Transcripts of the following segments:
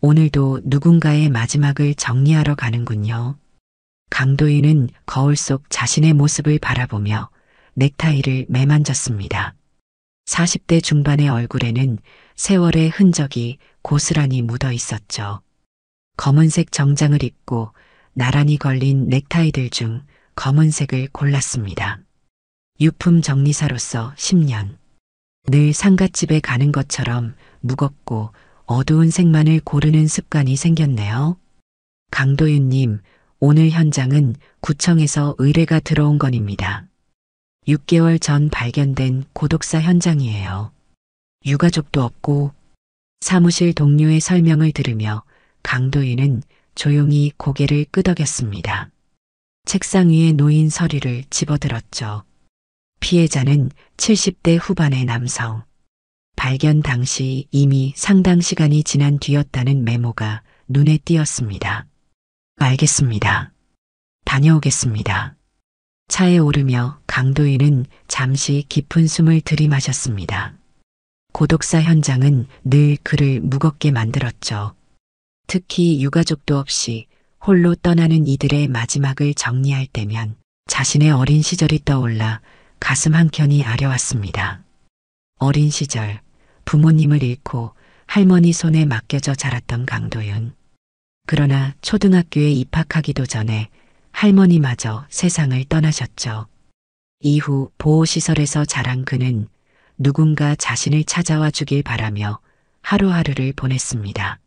오늘도 누군가의 마지막을 정리하러 가는군요. 강도인은 거울 속 자신의 모습을 바라보며 넥타이를 매만졌습니다. 40대 중반의 얼굴에는 세월의 흔적이 고스란히 묻어 있었죠. 검은색 정장을 입고 나란히 걸린 넥타이들 중 검은색을 골랐습니다. 유품 정리사로서 10년. 늘 상갓집에 가는 것처럼 무겁고 어두운 색만을 고르는 습관이 생겼네요. 강도윤님, 오늘 현장은 구청에서 의뢰가 들어온 건입니다. 6개월 전 발견된 고독사 현장이에요. 유가족도 없고. 사무실 동료의 설명을 들으며 강도인은 조용히 고개를 끄덕였습니다. 책상 위에 놓인 서류를 집어들었죠. 피해자는 70대 후반의 남성. 발견 당시 이미 상당 시간이 지난 뒤였다는 메모가 눈에 띄었습니다. 알겠습니다. 다녀오겠습니다. 차에 오르며 강도인은 잠시 깊은 숨을 들이마셨습니다. 고독사 현장은 늘 그를 무겁게 만들었죠. 특히 유가족도 없이 홀로 떠나는 이들의 마지막을 정리할 때면 자신의 어린 시절이 떠올라 가슴 한켠이 아려왔습니다. 어린 시절 부모님을 잃고 할머니 손에 맡겨져 자랐던 강도윤. 그러나 초등학교에 입학하기도 전에 할머니마저 세상을 떠나셨죠. 이후 보호시설에서 자란 그는 누군가 자신을 찾아와 주길 바라며 하루하루를 보냈습니다.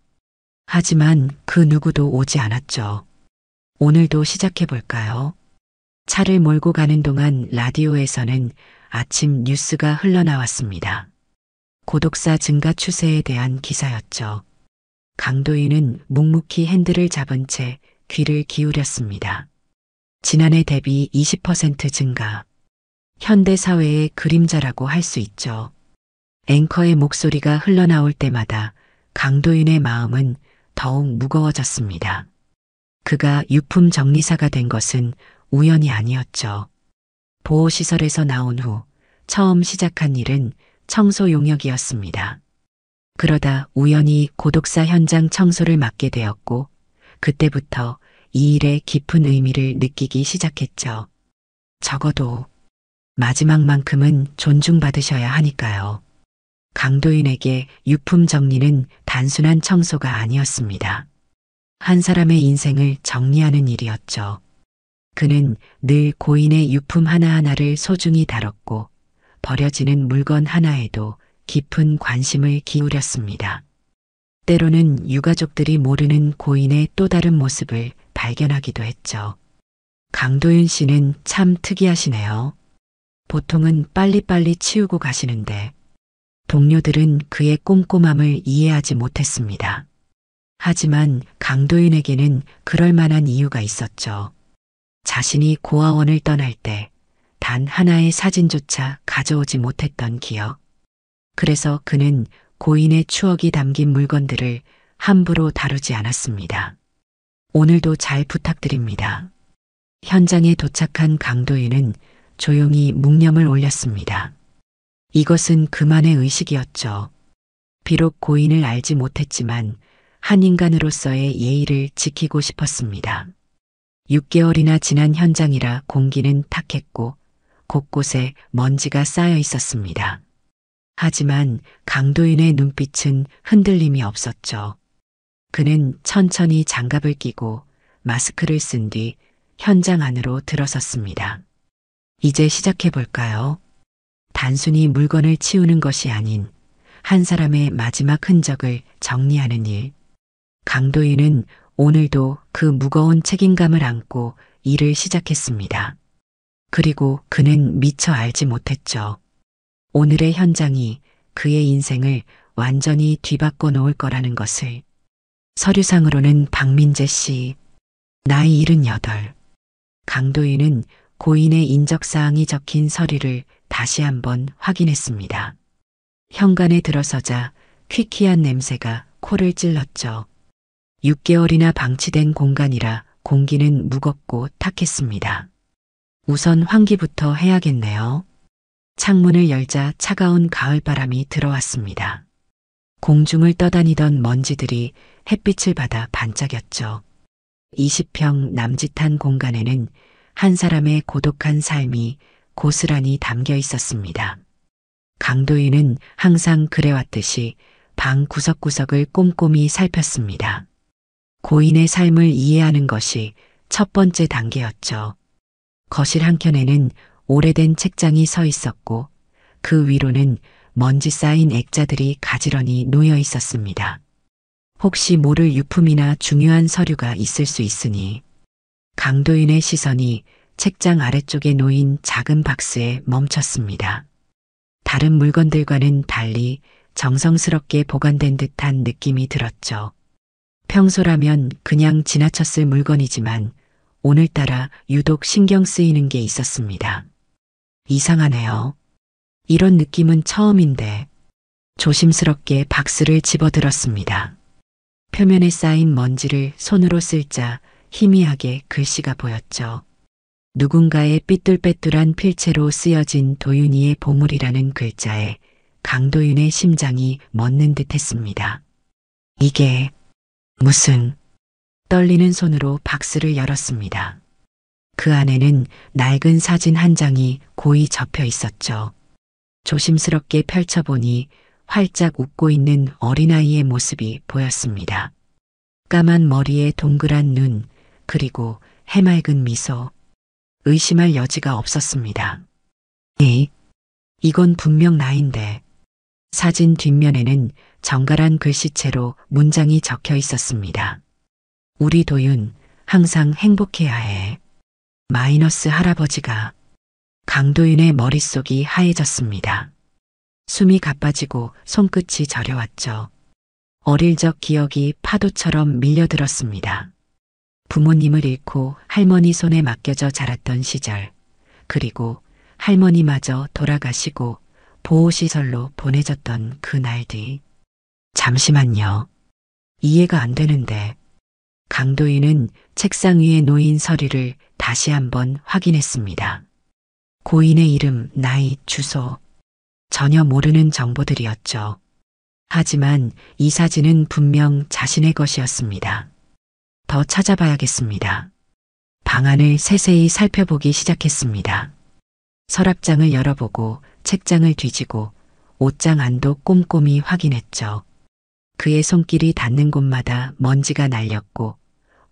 하지만 그 누구도 오지 않았죠. 오늘도 시작해볼까요? 차를 몰고 가는 동안 라디오에서는 아침 뉴스가 흘러나왔습니다. 고독사 증가 추세에 대한 기사였죠. 강도인은 묵묵히 핸들을 잡은 채 귀를 기울였습니다. 지난해 대비 20% 증가. 현대 사회의 그림자라고 할 수 있죠. 앵커의 목소리가 흘러나올 때마다 강도인의 마음은 더욱 무거워졌습니다. 그가 유품 정리사가 된 것은 우연이 아니었죠. 보호시설에서 나온 후 처음 시작한 일은 청소 용역이었습니다. 그러다 우연히 고독사 현장 청소를 맡게 되었고 그때부터 이 일의 깊은 의미를 느끼기 시작했죠. 적어도 마지막만큼은 존중받으셔야 하니까요. 강도인에게 유품 정리는 단순한 청소가 아니었습니다. 한 사람의 인생을 정리하는 일이었죠. 그는 늘 고인의 유품 하나하나를 소중히 다뤘고 버려지는 물건 하나에도 깊은 관심을 기울였습니다. 때로는 유가족들이 모르는 고인의 또 다른 모습을 발견하기도 했죠. 강도윤 씨는 참 특이하시네요. 보통은 빨리빨리 치우고 가시는데 동료들은 그의 꼼꼼함을 이해하지 못했습니다. 하지만 강도윤에게는 그럴 만한 이유가 있었죠. 자신이 고아원을 떠날 때 단 하나의 사진조차 가져오지 못했던 기억. 그래서 그는 고인의 추억이 담긴 물건들을 함부로 다루지 않았습니다. 오늘도 잘 부탁드립니다. 현장에 도착한 강도인은 조용히 묵념을 올렸습니다. 이것은 그만의 의식이었죠. 비록 고인을 알지 못했지만 한 인간으로서의 예의를 지키고 싶었습니다. 6개월이나 지난 현장이라 공기는 탁했고 곳곳에 먼지가 쌓여 있었습니다. 하지만 강도인의 눈빛은 흔들림이 없었죠. 그는 천천히 장갑을 끼고 마스크를 쓴 뒤 현장 안으로 들어섰습니다. 이제 시작해볼까요? 단순히 물건을 치우는 것이 아닌 한 사람의 마지막 흔적을 정리하는 일. 강도인은 오늘도 그 무거운 책임감을 안고 일을 시작했습니다. 그리고 그는 미처 알지 못했죠. 오늘의 현장이 그의 인생을 완전히 뒤바꿔 놓을 거라는 것을. 서류상으로는 박민재 씨, 나이 78. 강도인은 고인의 인적사항이 적힌 서류를 다시 한번 확인했습니다. 현관에 들어서자 퀴퀴한 냄새가 코를 찔렀죠. 6개월이나 방치된 공간이라 공기는 무겁고 탁했습니다. 우선 환기부터 해야겠네요. 창문을 열자 차가운 가을바람이 들어왔습니다. 공중을 떠다니던 먼지들이 햇빛을 받아 반짝였죠. 20평 남짓한 공간에는 한 사람의 고독한 삶이 고스란히 담겨 있었습니다. 강도인은 항상 그래왔듯이 방 구석구석을 꼼꼼히 살폈습니다. 고인의 삶을 이해하는 것이 첫 번째 단계였죠. 거실 한켠에는 오래된 책장이 서 있었고 그 위로는 먼지 쌓인 액자들이 가지런히 놓여 있었습니다. 혹시 모를 유품이나 중요한 서류가 있을 수 있으니 강도인의 시선이 책장 아래쪽에 놓인 작은 박스에 멈췄습니다. 다른 물건들과는 달리 정성스럽게 보관된 듯한 느낌이 들었죠. 평소라면 그냥 지나쳤을 물건이지만 오늘따라 유독 신경 쓰이는 게 있었습니다. 이상하네요. 이런 느낌은 처음인데 조심스럽게 박스를 집어들었습니다. 표면에 쌓인 먼지를 손으로 쓸자 희미하게 글씨가 보였죠. 누군가의 삐뚤빼뚤한 필체로 쓰여진 도윤이의 보물이라는 글자에 강도윤의 심장이 멎는 듯 했습니다. 이게 무슨... 떨리는 손으로 박스를 열었습니다. 그 안에는 낡은 사진 한 장이 고이 접혀 있었죠. 조심스럽게 펼쳐보니 활짝 웃고 있는 어린아이의 모습이 보였습니다. 까만 머리에 동그란 눈, 그리고 해맑은 미소. 의심할 여지가 없었습니다. 이건 분명 나인데. 사진 뒷면에는 정갈한 글씨체로 문장이 적혀 있었습니다. 우리 도윤 항상 행복해야 해. 마이너스 할아버지가. 강도윤의 머릿속이 하얘졌습니다. 숨이 가빠지고 손끝이 저려왔죠. 어릴 적 기억이 파도처럼 밀려들었습니다. 부모님을 잃고 할머니 손에 맡겨져 자랐던 시절, 그리고 할머니마저 돌아가시고 보호시설로 보내졌던 그 날뒤. 잠시만요. 이해가 안 되는데. 강도인은 책상 위에 놓인 서류를 다시 한번 확인했습니다. 고인의 이름, 나이, 주소. 전혀 모르는 정보들이었죠. 하지만 이 사진은 분명 자신의 것이었습니다. 더 찾아봐야겠습니다. 방안을 세세히 살펴보기 시작했습니다. 서랍장을 열어보고 책장을 뒤지고 옷장 안도 꼼꼼히 확인했죠. 그의 손길이 닿는 곳마다 먼지가 날렸고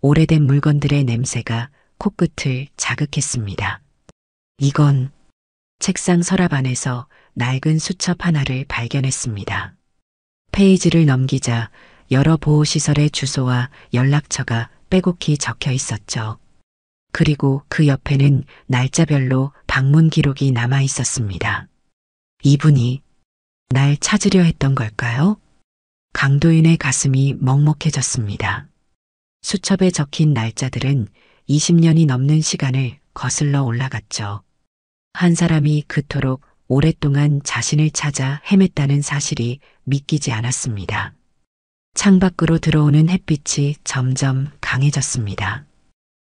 오래된 물건들의 냄새가 코끝을 자극했습니다. 이건... 책상 서랍 안에서 낡은 수첩 하나를 발견했습니다. 페이지를 넘기자 여러 보호시설의 주소와 연락처가 빼곡히 적혀 있었죠. 그리고 그 옆에는 날짜별로 방문 기록이 남아 있었습니다. 이분이 날 찾으려 했던 걸까요? 강도인의 가슴이 먹먹해졌습니다. 수첩에 적힌 날짜들은 20년이 넘는 시간을 거슬러 올라갔죠. 한 사람이 그토록 오랫동안 자신을 찾아 헤맸다는 사실이 믿기지 않았습니다. 창밖으로 들어오는 햇빛이 점점 강해졌습니다.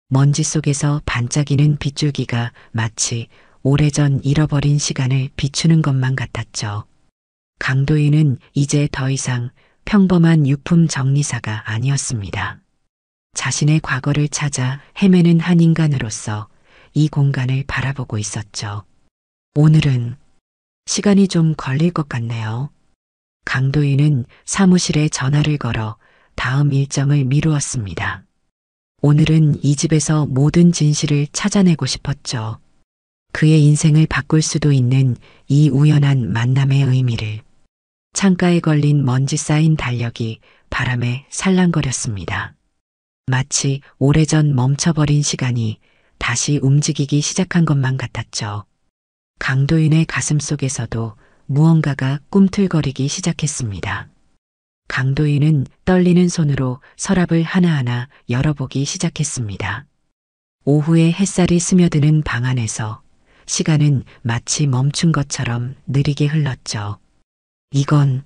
먼지 속에서 반짝이는 빗줄기가 마치 오래전 잃어버린 시간을 비추는 것만 같았죠. 강도인은 이제 더 이상 평범한 유품 정리사가 아니었습니다. 자신의 과거를 찾아 헤매는 한 인간으로서 이 공간을 바라보고 있었죠. 오늘은 시간이 좀 걸릴 것 같네요. 강도인은 사무실에 전화를 걸어 다음 일정을 미루었습니다. 오늘은 이 집에서 모든 진실을 찾아내고 싶었죠. 그의 인생을 바꿀 수도 있는 이 우연한 만남의 의미를. 창가에 걸린 먼지 쌓인 달력이 바람에 살랑거렸습니다. 마치 오래전 멈춰버린 시간이 다시 움직이기 시작한 것만 같았죠. 강도인의 가슴 속에서도 무언가가 꿈틀거리기 시작했습니다. 강도인은 떨리는 손으로 서랍을 하나하나 열어보기 시작했습니다. 오후에 햇살이 스며드는 방 안에서 시간은 마치 멈춘 것처럼 느리게 흘렀죠. 이건...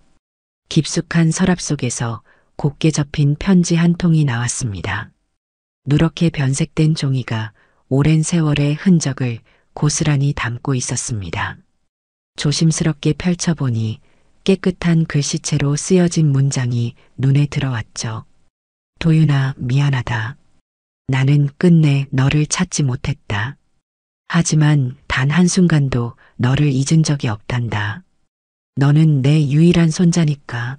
깊숙한 서랍 속에서 곱게 접힌 편지 한 통이 나왔습니다. 누렇게 변색된 종이가 오랜 세월의 흔적을 고스란히 담고 있었습니다. 조심스럽게 펼쳐보니 깨끗한 글씨체로 쓰여진 문장이 눈에 들어왔죠. 도윤아, 미안하다. 나는 끝내 너를 찾지 못했다. 하지만 단 한순간도 너를 잊은 적이 없단다. 너는 내 유일한 손자니까.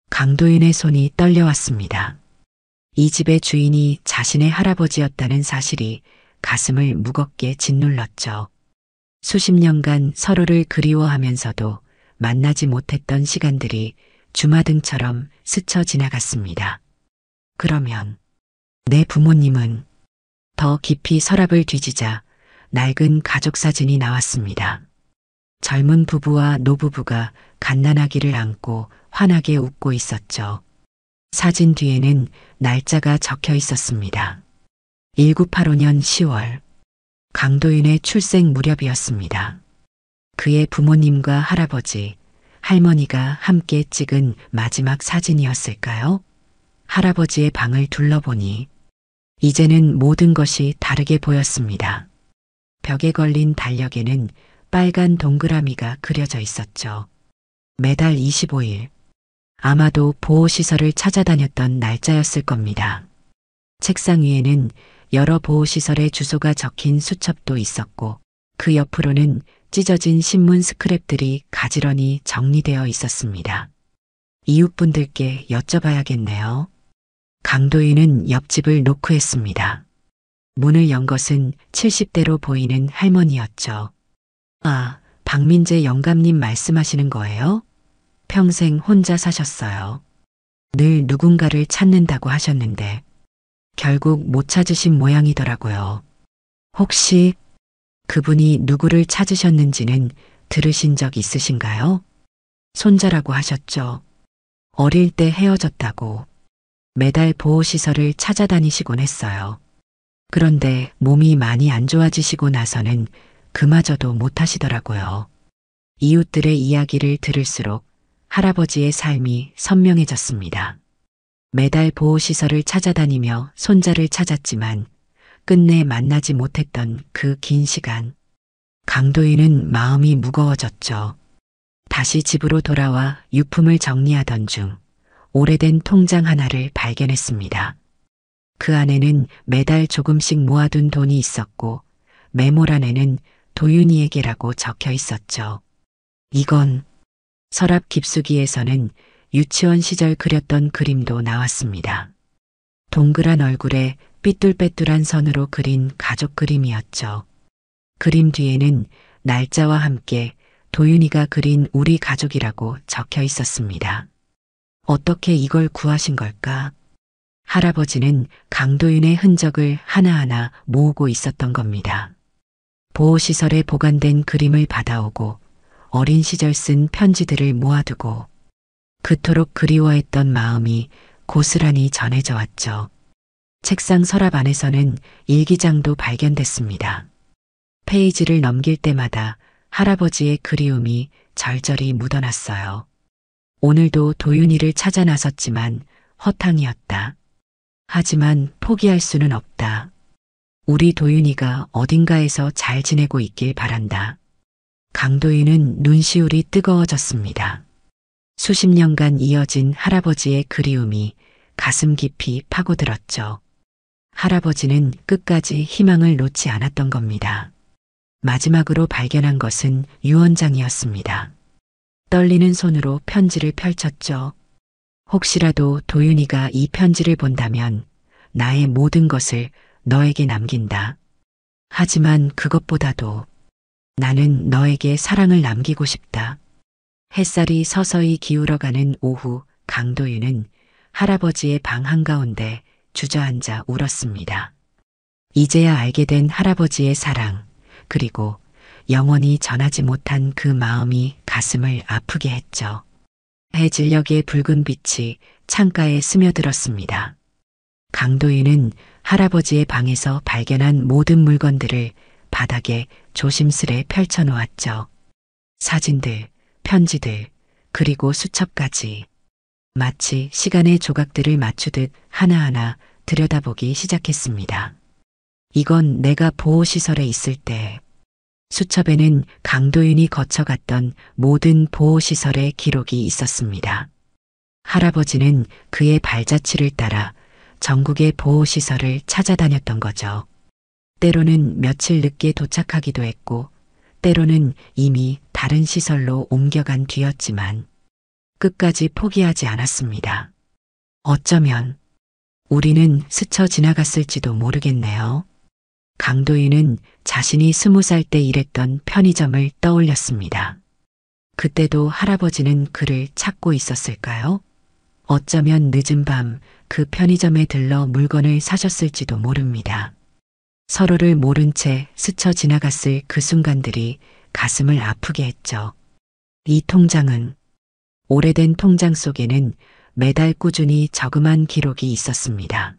강도윤의 손이 떨려왔습니다. 이 집의 주인이 자신의 할아버지였다는 사실이 가슴을 무겁게 짓눌렀죠. 수십 년간 서로를 그리워하면서도 만나지 못했던 시간들이 주마등처럼 스쳐 지나갔습니다. 그러면 내 부모님은? 더 깊이 서랍을 뒤지자 낡은 가족 사진이 나왔습니다. 젊은 부부와 노부부가 갓난아기를 안고 환하게 웃고 있었죠. 사진 뒤에는 날짜가 적혀 있었습니다. 1985년 10월. 강도윤의 출생 무렵이었습니다. 그의 부모님과 할아버지, 할머니가 함께 찍은 마지막 사진이었을까요? 할아버지의 방을 둘러보니 이제는 모든 것이 다르게 보였습니다. 벽에 걸린 달력에는 빨간 동그라미가 그려져 있었죠. 매달 25일. 아마도 보호시설을 찾아다녔던 날짜였을 겁니다. 책상 위에는 여러 보호시설의 주소가 적힌 수첩도 있었고 그 옆으로는 찢어진 신문 스크랩들이 가지런히 정리되어 있었습니다. 이웃분들께 여쭤봐야겠네요. 강도윤은 옆집을 노크했습니다. 문을 연 것은 70대로 보이는 할머니였죠. 아, 박민재 영감님 말씀하시는 거예요? 평생 혼자 사셨어요. 늘 누군가를 찾는다고 하셨는데 결국 못 찾으신 모양이더라고요. 혹시 그분이 누구를 찾으셨는지는 들으신 적 있으신가요? 손자라고 하셨죠. 어릴 때 헤어졌다고. 매달 보호시설을 찾아다니시곤 했어요. 그런데 몸이 많이 안 좋아지시고 나서는 그마저도 못하시더라고요. 이웃들의 이야기를 들을수록 할아버지의 삶이 선명해졌습니다. 매달 보호시설을 찾아다니며 손자를 찾았지만 끝내 만나지 못했던 그 긴 시간. 강도윤은 마음이 무거워졌죠. 다시 집으로 돌아와 유품을 정리하던 중 오래된 통장 하나를 발견했습니다. 그 안에는 매달 조금씩 모아둔 돈이 있었고 메모란에는 도윤이에게라고 적혀 있었죠. 이건 서랍 깊숙이에서는 유치원 시절 그렸던 그림도 나왔습니다. 동그란 얼굴에 삐뚤빼뚤한 선으로 그린 가족 그림이었죠. 그림 뒤에는 날짜와 함께 도윤이가 그린 우리 가족이라고 적혀 있었습니다. 어떻게 이걸 구하신 걸까? 할아버지는 강도윤의 흔적을 하나하나 모으고 있었던 겁니다. 보호시설에 보관된 그림을 받아오고 어린 시절 쓴 편지들을 모아두고 그토록 그리워했던 마음이 고스란히 전해져 왔죠. 책상 서랍 안에서는 일기장도 발견됐습니다. 페이지를 넘길 때마다 할아버지의 그리움이 절절히 묻어났어요. 오늘도 도윤이를 찾아 나섰지만 허탕이었다. 하지만 포기할 수는 없다. 우리 도윤이가 어딘가에서 잘 지내고 있길 바란다. 강도윤은 눈시울이 뜨거워졌습니다. 수십 년간 이어진 할아버지의 그리움이 가슴 깊이 파고들었죠. 할아버지는 끝까지 희망을 놓지 않았던 겁니다. 마지막으로 발견한 것은 유언장이었습니다. 떨리는 손으로 편지를 펼쳤죠. 혹시라도 도윤이가 이 편지를 본다면 나의 모든 것을 너에게 남긴다. 하지만 그것보다도 나는 너에게 사랑을 남기고 싶다. 햇살이 서서히 기울어가는 오후 강도윤은 할아버지의 방 한가운데 주저앉아 울었습니다. 이제야 알게 된 할아버지의 사랑, 그리고 영원히 전하지 못한 그 마음이 가슴을 아프게 했죠. 해질녘의 붉은 빛이 창가에 스며들었습니다. 강도윤은 할아버지의 방에서 발견한 모든 물건들을 바닥에 조심스레 펼쳐놓았죠. 사진들, 편지들, 그리고 수첩까지. 마치 시간의 조각들을 맞추듯 하나하나 들여다보기 시작했습니다. 이건 내가 보호시설에 있을 때. 수첩에는 강도윤이 거쳐갔던 모든 보호시설의 기록이 있었습니다. 할아버지는 그의 발자취를 따라 전국의 보호시설을 찾아다녔던 거죠. 때로는 며칠 늦게 도착하기도 했고, 때로는 이미 다른 시설로 옮겨간 뒤였지만, 끝까지 포기하지 않았습니다. 어쩌면 우리는 스쳐 지나갔을지도 모르겠네요. 강도인은 자신이 20살 때 일했던 편의점을 떠올렸습니다. 그때도 할아버지는 그를 찾고 있었을까요? 어쩌면 늦은 밤 그 편의점에 들러 물건을 사셨을지도 모릅니다. 서로를 모른 채 스쳐 지나갔을 그 순간들이 가슴을 아프게 했죠. 이 통장은, 오래된 통장 속에는 매달 꾸준히 저금한 기록이 있었습니다.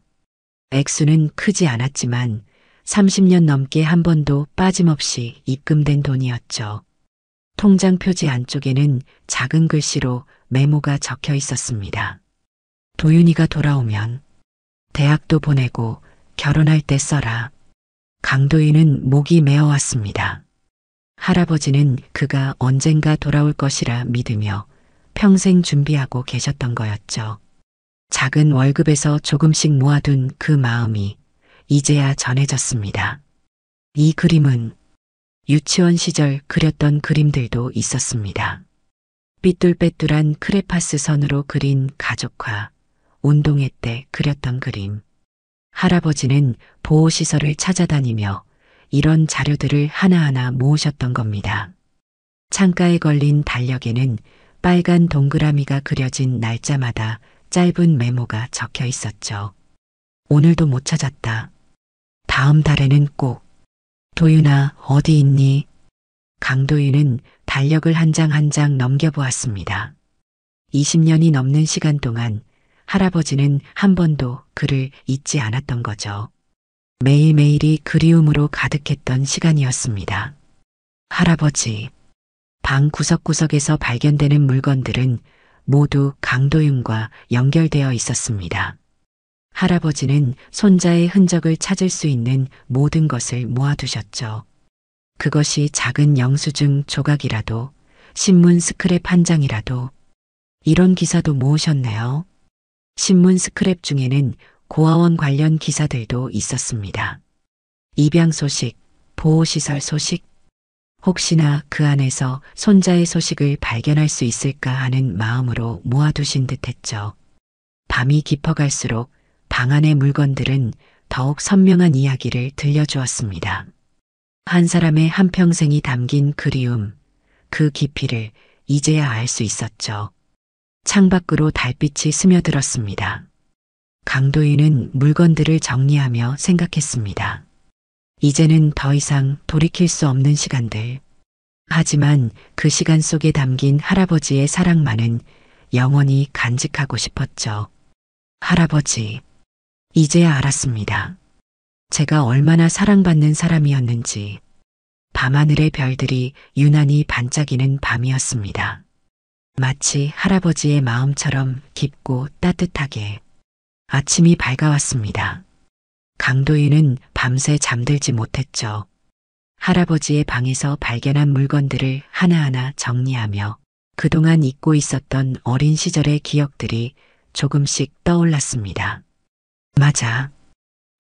액수는 크지 않았지만 30년 넘게 한 번도 빠짐없이 입금된 돈이었죠. 통장 표지 안쪽에는 작은 글씨로 메모가 적혀 있었습니다. 도윤이가 돌아오면 대학도 보내고 결혼할 때 써라. 강도인은 목이 메어왔습니다. 할아버지는 그가 언젠가 돌아올 것이라 믿으며 평생 준비하고 계셨던 거였죠. 작은 월급에서 조금씩 모아둔 그 마음이 이제야 전해졌습니다. 이 그림은 유치원 시절 그렸던 그림들도 있었습니다. 삐뚤빼뚤한 크레파스 선으로 그린 가족화, 운동회 때 그렸던 그림. 할아버지는 보호시설을 찾아다니며 이런 자료들을 하나하나 모으셨던 겁니다. 창가에 걸린 달력에는 빨간 동그라미가 그려진 날짜마다 짧은 메모가 적혀 있었죠. 오늘도 못 찾았다. 다음 달에는 꼭. 도윤아, 어디 있니? 강도윤은 달력을 한 장 한 장 넘겨보았습니다. 20년이 넘는 시간 동안 할아버지는 한 번도 그를 잊지 않았던 거죠. 매일매일이 그리움으로 가득했던 시간이었습니다. 할아버지, 방 구석구석에서 발견되는 물건들은 모두 강도윤과 연결되어 있었습니다. 할아버지는 손자의 흔적을 찾을 수 있는 모든 것을 모아두셨죠. 그것이 작은 영수증 조각이라도, 신문 스크랩 한 장이라도. 이런 기사도 모으셨네요. 신문 스크랩 중에는 고아원 관련 기사들도 있었습니다. 입양 소식, 보호시설 소식, 혹시나 그 안에서 손자의 소식을 발견할 수 있을까 하는 마음으로 모아두신 듯했죠. 밤이 깊어갈수록 방 안의 물건들은 더욱 선명한 이야기를 들려주었습니다. 한 사람의 한평생이 담긴 그리움, 그 깊이를 이제야 알 수 있었죠. 창밖으로 달빛이 스며들었습니다. 강도인은 물건들을 정리하며 생각했습니다. 이제는 더 이상 돌이킬 수 없는 시간들. 하지만 그 시간 속에 담긴 할아버지의 사랑만은 영원히 간직하고 싶었죠. 할아버지, 이제야 알았습니다. 제가 얼마나 사랑받는 사람이었는지. 밤하늘의 별들이 유난히 반짝이는 밤이었습니다. 마치 할아버지의 마음처럼 깊고 따뜻하게. 아침이 밝아왔습니다. 강도인은 밤새 잠들지 못했죠. 할아버지의 방에서 발견한 물건들을 하나하나 정리하며 그동안 잊고 있었던 어린 시절의 기억들이 조금씩 떠올랐습니다. 맞아.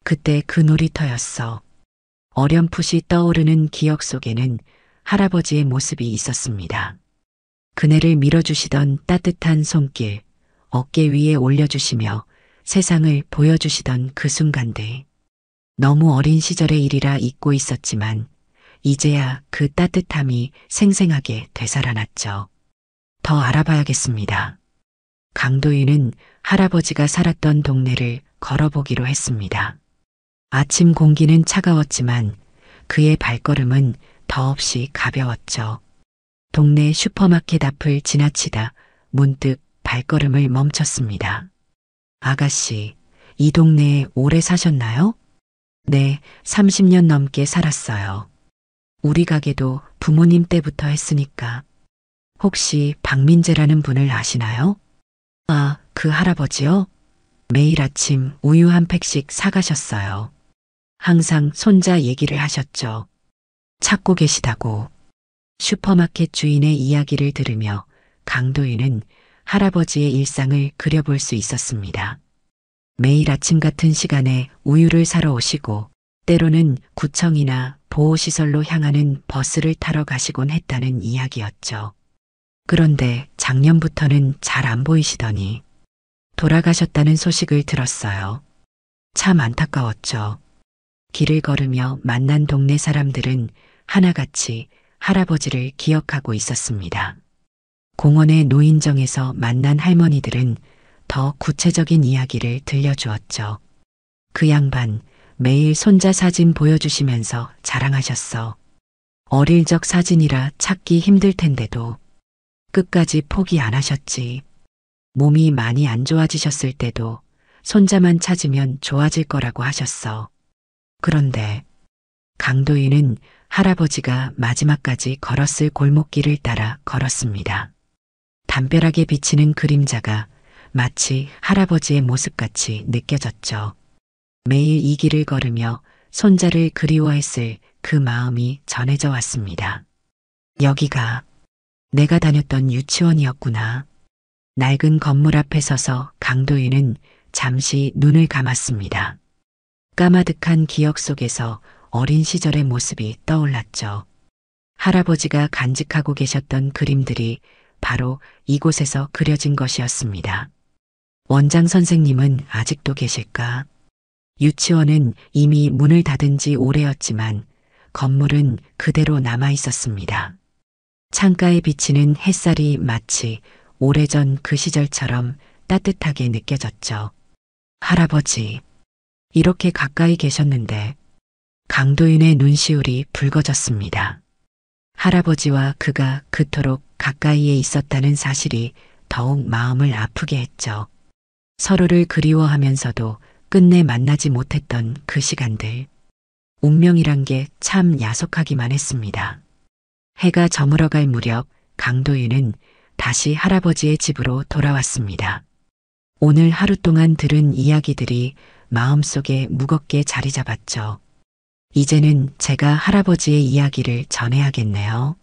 그때 그 놀이터였어. 어렴풋이 떠오르는 기억 속에는 할아버지의 모습이 있었습니다. 그네를 밀어주시던 따뜻한 손길, 어깨 위에 올려주시며 세상을 보여주시던 그 순간들. 너무 어린 시절의 일이라 잊고 있었지만 이제야 그 따뜻함이 생생하게 되살아났죠. 더 알아봐야겠습니다. 강도인은 할아버지가 살았던 동네를 걸어보기로 했습니다. 아침 공기는 차가웠지만 그의 발걸음은 더없이 가벼웠죠. 동네 슈퍼마켓 앞을 지나치다 문득 발걸음을 멈췄습니다. 아가씨, 이 동네에 오래 사셨나요? 네, 30년 넘게 살았어요. 우리 가게도 부모님 때부터 했으니까. 혹시 박민재라는 분을 아시나요? 아, 그 할아버지요? 매일 아침 우유 한 팩씩 사가셨어요. 항상 손자 얘기를 하셨죠. 찾고 계시다고. 슈퍼마켓 주인의 이야기를 들으며 강도인은 할아버지의 일상을 그려볼 수 있었습니다. 매일 아침 같은 시간에 우유를 사러 오시고 때로는 구청이나 보호시설로 향하는 버스를 타러 가시곤 했다는 이야기였죠. 그런데 작년부터는 잘 안 보이시더니 돌아가셨다는 소식을 들었어요. 참 안타까웠죠. 길을 걸으며 만난 동네 사람들은 하나같이 할아버지를 기억하고 있었습니다. 공원의 노인정에서 만난 할머니들은 더 구체적인 이야기를 들려주었죠. 그 양반 매일 손자 사진 보여주시면서 자랑하셨어. 어릴 적 사진이라 찾기 힘들 텐데도 끝까지 포기 안 하셨지. 몸이 많이 안 좋아지셨을 때도 손자만 찾으면 좋아질 거라고 하셨어. 그런데 강도인은 할아버지가 마지막까지 걸었을 골목길을 따라 걸었습니다. 담벼락에 비치는 그림자가 마치 할아버지의 모습같이 느껴졌죠. 매일 이 길을 걸으며 손자를 그리워했을 그 마음이 전해져 왔습니다. 여기가 내가 다녔던 유치원이었구나. 낡은 건물 앞에 서서 강도인은 잠시 눈을 감았습니다. 까마득한 기억 속에서 어린 시절의 모습이 떠올랐죠. 할아버지가 간직하고 계셨던 그림들이 바로 이곳에서 그려진 것이었습니다. 원장 선생님은 아직도 계실까? 유치원은 이미 문을 닫은 지 오래였지만 건물은 그대로 남아 있었습니다. 창가에 비치는 햇살이 마치 오래전 그 시절처럼 따뜻하게 느껴졌죠. 할아버지, 이렇게 가까이 계셨는데 강도인의 눈시울이 붉어졌습니다. 할아버지와 그가 그토록 가까이에 있었다는 사실이 더욱 마음을 아프게 했죠. 서로를 그리워하면서도 끝내 만나지 못했던 그 시간들. 운명이란 게 참 야속하기만 했습니다. 해가 저물어갈 무렵 강도인은 다시 할아버지의 집으로 돌아왔습니다. 오늘 하루 동안 들은 이야기들이 마음속에 무겁게 자리 잡았죠. 이제는 제가 할아버지의 이야기를 전해야겠네요.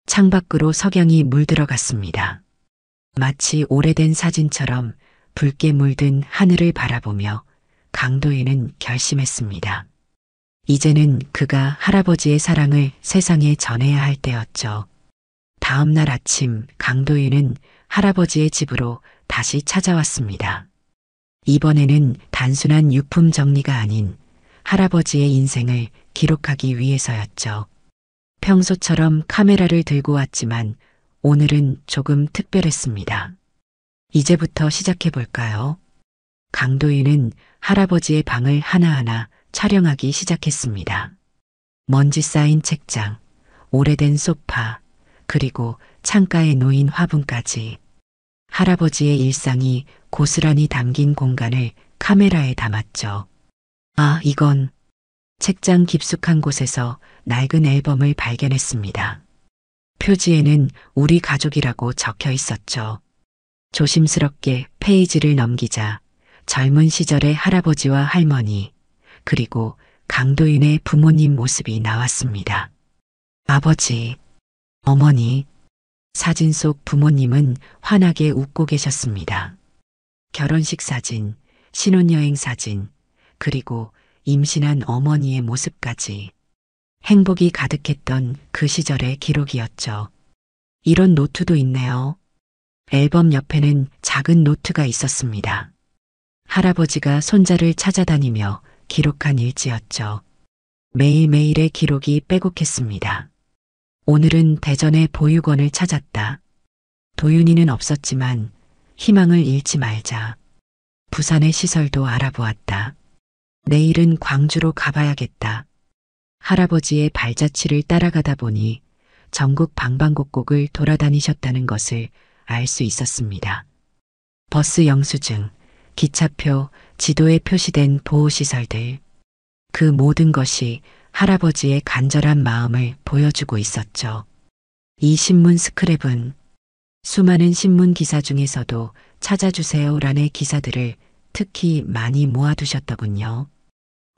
창밖으로 석양이 물들어갔습니다. 마치 오래된 사진처럼 붉게 물든 하늘을 바라보며 강도인은 결심했습니다. 이제는 그가 할아버지의 사랑을 세상에 전해야 할 때였죠. 다음 날 아침 강도인은 할아버지의 집으로 다시 찾아왔습니다. 이번에는 단순한 유품 정리가 아닌 할아버지의 인생을 기록하기 위해서였죠. 평소처럼 카메라를 들고 왔지만 오늘은 조금 특별했습니다. 이제부터 시작해 볼까요? 강도인은 할아버지의 방을 하나하나 촬영하기 시작했습니다. 먼지 쌓인 책장, 오래된 소파, 그리고 창가에 놓인 화분까지 할아버지의 일상이 고스란히 담긴 공간을 카메라에 담았죠. 아, 이건 책장 깊숙한 곳에서 낡은 앨범을 발견했습니다. 표지에는 우리 가족이라고 적혀 있었죠. 조심스럽게 페이지를 넘기자 젊은 시절의 할아버지와 할머니, 그리고 강도인의 부모님 모습이 나왔습니다. 아버지, 어머니, 사진 속 부모님은 환하게 웃고 계셨습니다. 결혼식 사진, 신혼여행 사진, 그리고 임신한 어머니의 모습까지 행복이 가득했던 그 시절의 기록이었죠. 이런 노트도 있네요. 앨범 옆에는 작은 노트가 있었습니다. 할아버지가 손자를 찾아다니며 기록한 일지였죠. 매일매일의 기록이 빼곡했습니다. 오늘은 대전의 보육원을 찾았다. 도윤이는 없었지만 희망을 잃지 말자. 부산의 시설도 알아보았다. 내일은 광주로 가봐야겠다. 할아버지의 발자취를 따라가다 보니 전국 방방곡곡을 돌아다니셨다는 것을 알 수 있었습니다. 버스 영수증, 기차표, 지도에 표시된 보호시설들. 그 모든 것이 할아버지의 간절한 마음을 보여주고 있었죠. 이 신문 스크랩은 수많은 신문 기사 중에서도 찾아주세요란의 기사들을 특히 많이 모아두셨더군요.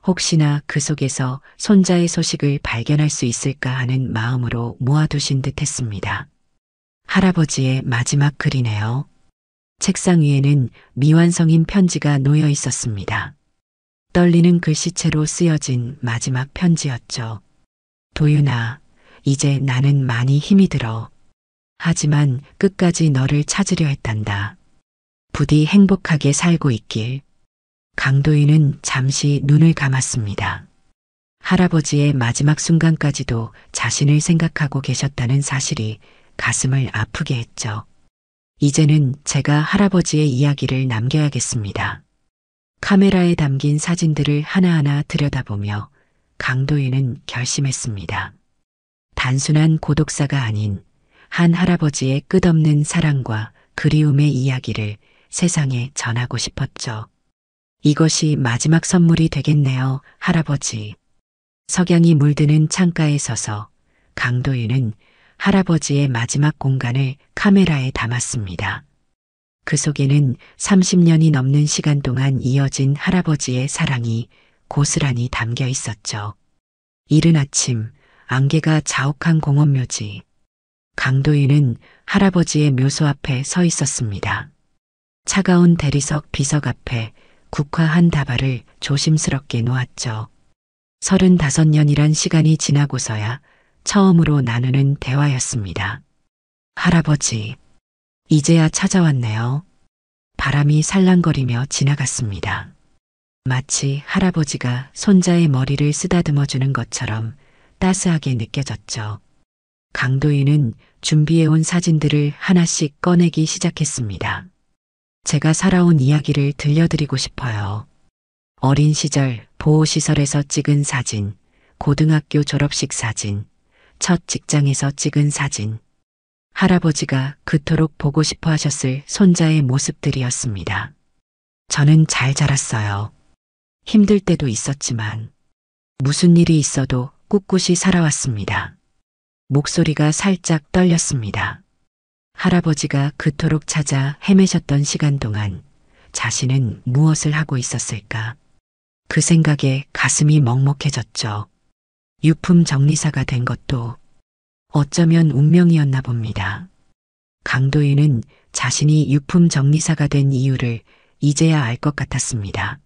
혹시나 그 속에서 손자의 소식을 발견할 수 있을까 하는 마음으로 모아두신 듯 했습니다. 할아버지의 마지막 글이네요. 책상 위에는 미완성인 편지가 놓여 있었습니다. 떨리는 글씨체로 쓰여진 마지막 편지였죠. 도윤아, 이제 나는 많이 힘이 들어. 하지만 끝까지 너를 찾으려 했단다. 부디 행복하게 살고 있길. 강도인은 잠시 눈을 감았습니다. 할아버지의 마지막 순간까지도 자신을 생각하고 계셨다는 사실이 가슴을 아프게 했죠. 이제는 제가 할아버지의 이야기를 남겨야겠습니다. 카메라에 담긴 사진들을 하나하나 들여다보며 강도인은 결심했습니다. 단순한 고독사가 아닌 한 할아버지의 끝없는 사랑과 그리움의 이야기를 세상에 전하고 싶었죠. 이것이 마지막 선물이 되겠네요, 할아버지. 석양이 물드는 창가에 서서 강도인은 할아버지의 마지막 공간을 카메라에 담았습니다. 그 속에는 30년이 넘는 시간 동안 이어진 할아버지의 사랑이 고스란히 담겨 있었죠. 이른 아침, 안개가 자욱한 공원묘지. 강도인은 할아버지의 묘소 앞에 서 있었습니다. 차가운 대리석 비석 앞에 국화한 다발을 조심스럽게 놓았죠. 35년이란 시간이 지나고서야 처음으로 나누는 대화였습니다. 할아버지, 이제야 찾아왔네요. 바람이 살랑거리며 지나갔습니다. 마치 할아버지가 손자의 머리를 쓰다듬어 주는 것처럼 따스하게 느껴졌죠. 강도인은 준비해온 사진들을 하나씩 꺼내기 시작했습니다. 제가 살아온 이야기를 들려드리고 싶어요. 어린 시절 보호시설에서 찍은 사진, 고등학교 졸업식 사진, 첫 직장에서 찍은 사진. 할아버지가 그토록 보고 싶어 하셨을 손자의 모습들이었습니다. 저는 잘 자랐어요. 힘들 때도 있었지만 무슨 일이 있어도 꿋꿋이 살아왔습니다. 목소리가 살짝 떨렸습니다. 할아버지가 그토록 찾아 헤매셨던 시간 동안 자신은 무엇을 하고 있었을까? 그 생각에 가슴이 먹먹해졌죠. 유품 정리사가 된 것도 어쩌면 운명이었나 봅니다. 강도인은 자신이 유품 정리사가 된 이유를 이제야 알 것 같았습니다.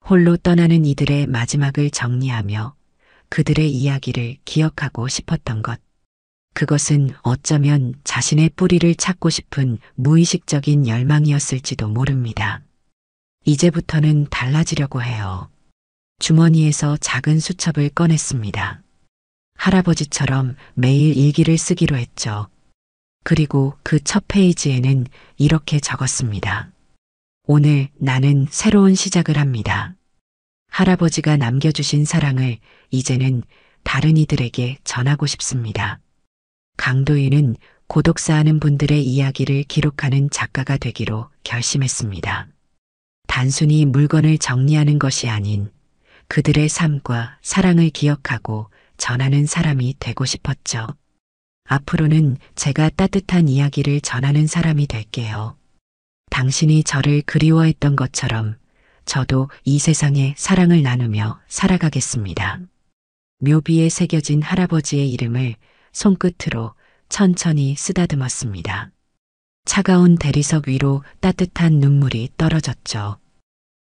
홀로 떠나는 이들의 마지막을 정리하며 그들의 이야기를 기억하고 싶었던 것. 그것은 어쩌면 자신의 뿌리를 찾고 싶은 무의식적인 열망이었을지도 모릅니다. 이제부터는 달라지려고 해요. 주머니에서 작은 수첩을 꺼냈습니다. 할아버지처럼 매일 일기를 쓰기로 했죠. 그리고 그 첫 페이지에는 이렇게 적었습니다. 오늘 나는 새로운 시작을 합니다. 할아버지가 남겨주신 사랑을 이제는 다른 이들에게 전하고 싶습니다. 강도인은 고독사하는 분들의 이야기를 기록하는 작가가 되기로 결심했습니다. 단순히 물건을 정리하는 것이 아닌 그들의 삶과 사랑을 기억하고 전하는 사람이 되고 싶었죠. 앞으로는 제가 따뜻한 이야기를 전하는 사람이 될게요. 당신이 저를 그리워했던 것처럼 저도 이 세상에 사랑을 나누며 살아가겠습니다. 묘비에 새겨진 할아버지의 이름을 손끝으로 천천히 쓰다듬었습니다. 차가운 대리석 위로 따뜻한 눈물이 떨어졌죠.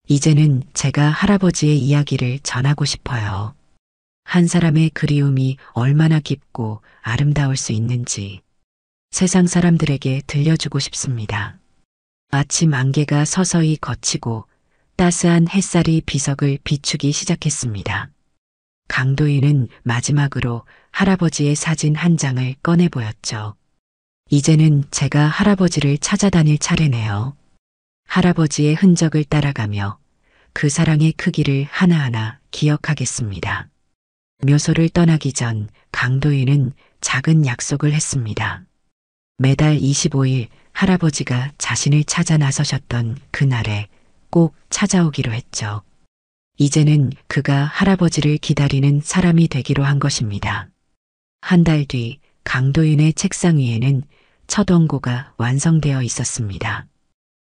이제는 제가 할아버지의 이야기를 전하고 싶어요. 한 사람의 그리움이 얼마나 깊고 아름다울 수 있는지 세상 사람들에게 들려주고 싶습니다. 아침 안개가 서서히 걷히고 따스한 햇살이 비석을 비추기 시작했습니다. 강도인은 마지막으로 할아버지의 사진 한 장을 꺼내 보였죠. 이제는 제가 할아버지를 찾아다닐 차례네요. 할아버지의 흔적을 따라가며 그 사랑의 크기를 하나하나 기억하겠습니다. 묘소를 떠나기 전 강도인은 작은 약속을 했습니다. 매달 25일 할아버지가 자신을 찾아 나서셨던 그날에 꼭 찾아오기로 했죠. 이제는 그가 할아버지를 기다리는 사람이 되기로 한 것입니다. 한 달 뒤 강도인의 책상 위에는 첫 원고가 완성되어 있었습니다.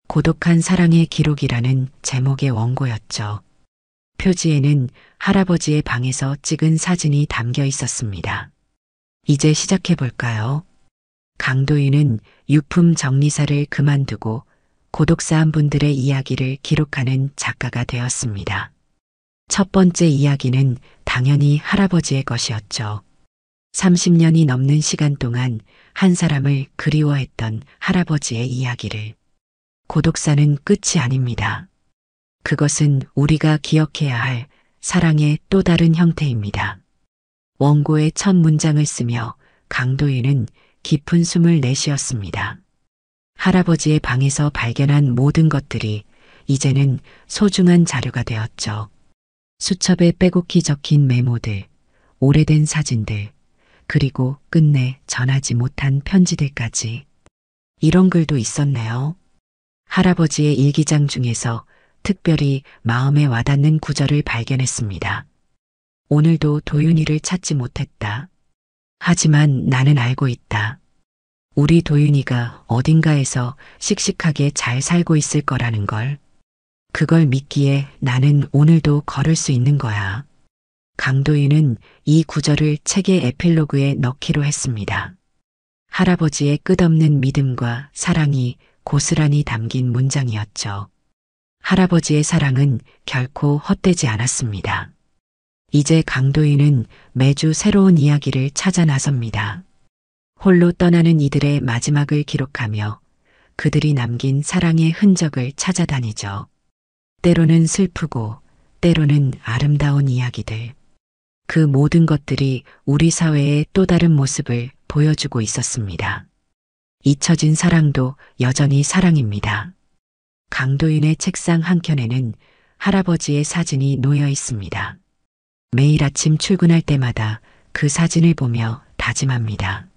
고독한 사랑의 기록이라는 제목의 원고였죠. 표지에는 할아버지의 방에서 찍은 사진이 담겨 있었습니다. 이제 시작해 볼까요? 강도인은 유품 정리사를 그만두고 고독사한 분들의 이야기를 기록하는 작가가 되었습니다. 첫 번째 이야기는 당연히 할아버지의 것이었죠. 30년이 넘는 시간 동안 한 사람을 그리워했던 할아버지의 이야기를. 고독사는 끝이 아닙니다. 그것은 우리가 기억해야 할 사랑의 또 다른 형태입니다. 원고의 첫 문장을 쓰며 강도윤은 깊은 숨을 내쉬었습니다. 할아버지의 방에서 발견한 모든 것들이 이제는 소중한 자료가 되었죠. 수첩에 빼곡히 적힌 메모들, 오래된 사진들, 그리고 끝내 전하지 못한 편지들까지. 이런 글도 있었네요. 할아버지의 일기장 중에서 특별히 마음에 와닿는 구절을 발견했습니다. 오늘도 도윤이를 찾지 못했다. 하지만 나는 알고 있다. 우리 도윤이가 어딘가에서 씩씩하게 잘 살고 있을 거라는 걸. 그걸 믿기에 나는 오늘도 걸을 수 있는 거야. 강도윤은 이 구절을 책의 에필로그에 넣기로 했습니다. 할아버지의 끝없는 믿음과 사랑이 고스란히 담긴 문장이었죠. 할아버지의 사랑은 결코 헛되지 않았습니다. 이제 강도윤은 매주 새로운 이야기를 찾아 나섭니다. 홀로 떠나는 이들의 마지막을 기록하며 그들이 남긴 사랑의 흔적을 찾아다니죠. 때로는 슬프고 때로는 아름다운 이야기들. 그 모든 것들이 우리 사회의 또 다른 모습을 보여주고 있었습니다. 잊혀진 사랑도 여전히 사랑입니다. 강도윤의 책상 한켠에는 할아버지의 사진이 놓여 있습니다. 매일 아침 출근할 때마다 그 사진을 보며 다짐합니다.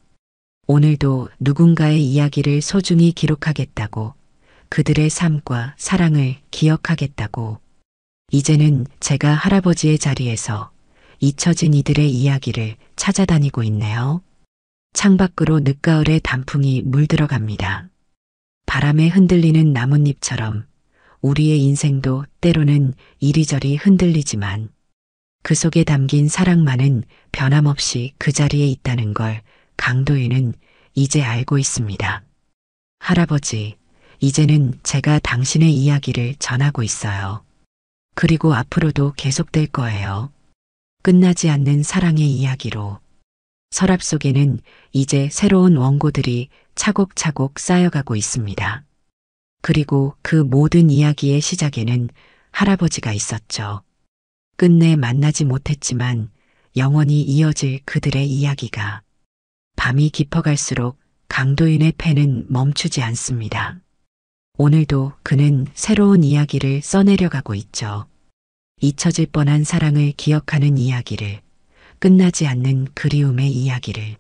오늘도 누군가의 이야기를 소중히 기록하겠다고, 그들의 삶과 사랑을 기억하겠다고. 이제는 제가 할아버지의 자리에서 잊혀진 이들의 이야기를 찾아다니고 있네요. 창밖으로 늦가을의 단풍이 물들어갑니다. 바람에 흔들리는 나뭇잎처럼 우리의 인생도 때로는 이리저리 흔들리지만 그 속에 담긴 사랑만은 변함없이 그 자리에 있다는 걸 강도윤은 이제 알고 있습니다. 할아버지, 이제는 제가 당신의 이야기를 전하고 있어요. 그리고 앞으로도 계속될 거예요. 끝나지 않는 사랑의 이야기로. 서랍 속에는 이제 새로운 원고들이 차곡차곡 쌓여가고 있습니다. 그리고 그 모든 이야기의 시작에는 할아버지가 있었죠. 끝내 만나지 못했지만 영원히 이어질 그들의 이야기가. 밤이 깊어갈수록 강도윤의 펜은 멈추지 않습니다. 오늘도 그는 새로운 이야기를 써내려가고 있죠. 잊혀질 뻔한 사랑을 기억하는 이야기를, 끝나지 않는 그리움의 이야기를.